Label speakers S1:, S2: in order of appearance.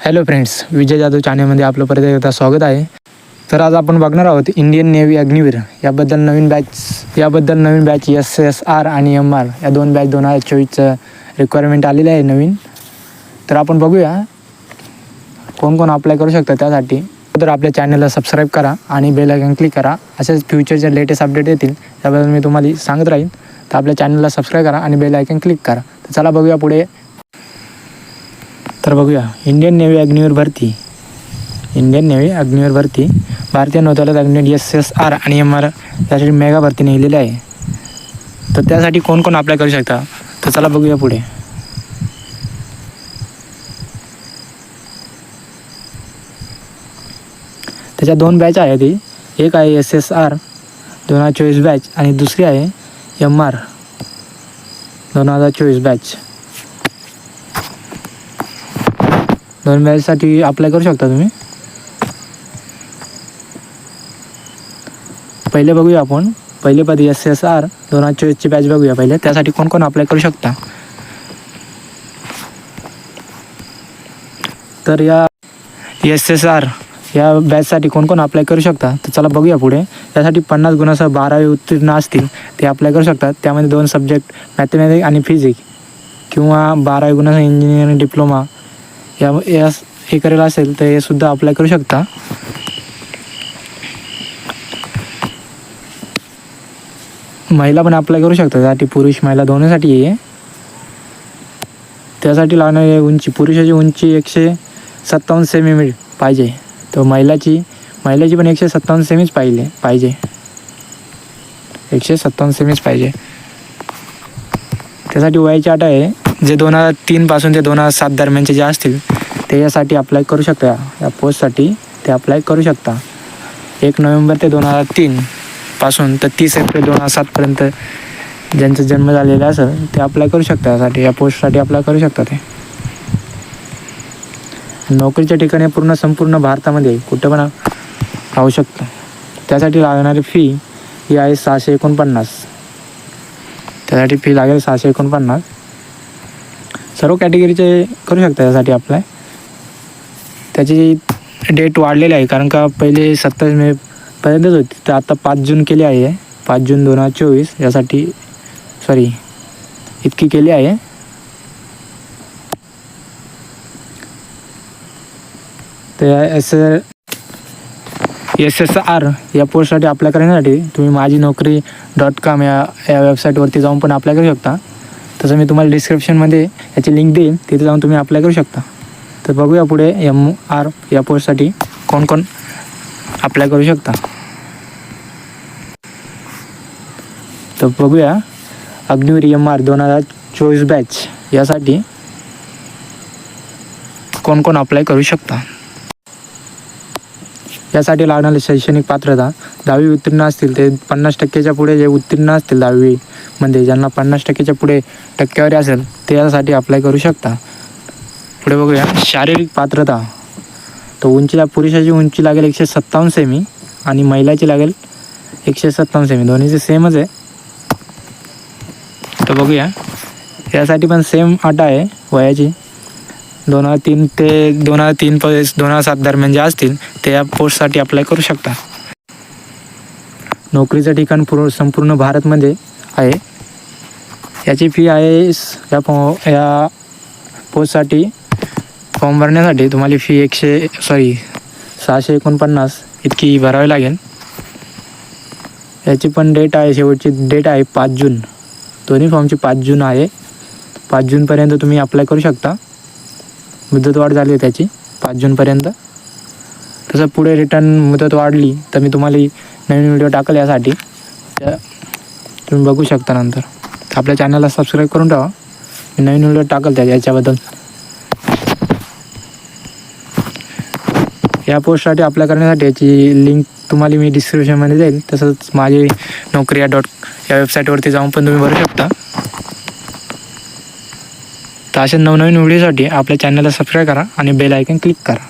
S1: Hello friends, Vijay Jadhav चॅनलमध्ये आपलं परत एकदा स्वागत आहे. तर आज आपण बघणार आहोत इंडियन नेव्ही अग्निवीर याबद्दल नवीन बॅच SSR आणि MR या दोन बॅच 2024चं रिक्वायरमेंट आलेले आहे नवीन. तर आपण बघूया कोण कोण अप्लाय करू शकतं त्यासाठी. तर आपल्या चॅनलला सबस्क्राईब करा आणि बेल आयकॉन क्लिक करा. असेच फ्युचरचे लेटेस्ट अपडेट येतील त्याबद्दल मी तुम्हाला सांगत राहीन. तर आपल्या चॅनलला सबस्क्राईब करा आणि बेल आयकॉन क्लिक करा. तर चला बघूया पुढे. तर बघूया इंडियन नेव्ही अग्निवीर भरती भारतीय नौदलात अग्निवीर SSR आणि MR यासाठी मेगा भरती निघलेली आहे. तर त्यासाठी कोण कोण अप्लाय करू शकता तर चला बघूया पुढे. त्याच्या दोन बॅच आहेत. एक आहे SSR 2024 बॅच आणि दुसरी आहे MR 2024 बॅच. दोन बॅचसाठी अप्लाय करू शकता तुम्ही. पहिले बघूया आपण पहिले पदी SSR 2024ची बॅच बघूया पहिले. त्यासाठी कोण कोण अप्लाय करू शकता. तर या SSR या बॅचसाठी कोण कोण अप्लाय करू शकता तर चला बघूया पुढे. त्यासाठी 50 गुणासह 12वी उत्तीर्ण असतील ते अप्लाय करू शकतात. त्यामध्ये 2 सब्जेक्ट मॅथमॅटिक्स आणि फिजिक्स किंवा 12वी गुणासह इंजिनिअरिंग डिप्लोमा हे करेल असेल तर हे सुद्धा अप्लाय करू शकता. महिला पण अप्लाय करू शकतात. त्यासाठी पुरुष महिला दोन्हीसाठी आहे. त्यासाठी लागणारी उंची पुरुषाची उंची 157 सेमी पाहिजे. तर महिलाची पण 157 सेमीच पाहिजे 157 सेमीच पाहिजे. त्यासाठी वयाची अट आहे जे 2003 पासून ते 2007 दरम्यानचे जे असतील ते यासाठी अप्लाय करू शकता. या पोस्टसाठी ते अप्लाय करू शकता. 1 नोव्हेंबर ते 2003 पासून तर 30 एप्रिल 2007पर्यंत ज्यांचा जन्म झालेला असेल ते अप्लाय करू शकता. यासाठी या पोस्टसाठी अप्लाय करू शकता. ते नोकरीच्या ठिकाणी संपूर्ण भारतामध्ये कुठं पण राहू शकतं. त्यासाठी लागणारी फी ही आहे 649. त्यासाठी फी लागेल 649. सर्व कॅटेगरीचे करू शकता यासाठी अप्लाय. त्याची डेट वाढलेली आहे कारण का पहिले 27 मे पर्यंतच होती तर आता 5 जून केली आहे. 5 जून 2024 यासाठी इतकी केली आहे. तर SSR या पोस्टसाठी अप्लाय करण्यासाठी तुम्ही माझीनोकरी.com या वेबसाईटवरती जाऊन पण अप्लाय करू शकता. तसं मी तुम्हाला डिस्क्रिप्शनमध्ये याची लिंक देईन, तिथे जाऊन तुम्ही अप्लाय करू शकता. तर बघूया पुढे MR या पोस्टसाठी कोण कोण अप्लाय करू शकता. तर बघूया अग्निवीर MR 2024 बॅच यासाठी कोण कोण अप्लाय करू शकता. यासाठी लागणारी शैक्षणिक पात्रता 10वी उत्तीर्ण असतील ते 50% पुढे जे उत्तीर्ण असतील 10वीमध्ये ज्यांना 50% पुढे टक्केवारी असेल ते यासाठी अप्लाय करू शकता. पुढे बघूया शारीरिक पात्रता. तर उंचीला पुरुषाची उंची लागेल 157 सेमी आणि महिलाची लागेल 157 सेमी. दोन्हीचे सेमच आहे. तर बघूया यासाठी पण सेम अट आहे वयाची. 2003 ते 2007 दरम्यान जे असतील ते या पोस्टसाठी अप्लाय करू शकता. नोकरीचं ठिकाण संपूर्ण भारतमध्ये आहे. याची फी आहे या पोस्टसाठी फॉर्म भरण्यासाठी तुम्हाला फी 649 इतकी भरावी लागेल. याची पण डेट आहे, शेवटची डेट आहे 5 जून. दोन्ही फॉर्मची 5 जून आहे. 5 जूनपर्यंत तुम्ही अप्लाय करू शकता. मुदतवाढ झाली आहे त्याची 5 जूनपर्यंत. तसं पुढे रिटर्न मुदत वाढली तर मी तुम्हाला नवीन व्हिडिओ टाकेल यासाठी. तुम्ही बघू शकता नंतर. आपल्या चॅनलला सबस्क्राईब करून ठेवा. मी नवीन व्हिडिओ टाकेल याच्याबद्दल. या पोस्टसाठी अप्लाय करण्यासाठी याची लिंक तुम्हाला मी डिस्क्रिप्शनमध्ये देईल. तसंच माझी नोकरी या वेबसाईटवरती जाऊन पण तुम्ही भरू शकता. तर अशा नवनवीन व्हिडिओसाठी आपल्या चॅनलला सबस्क्राईब करा आणि बेल आयकॉन क्लिक करा.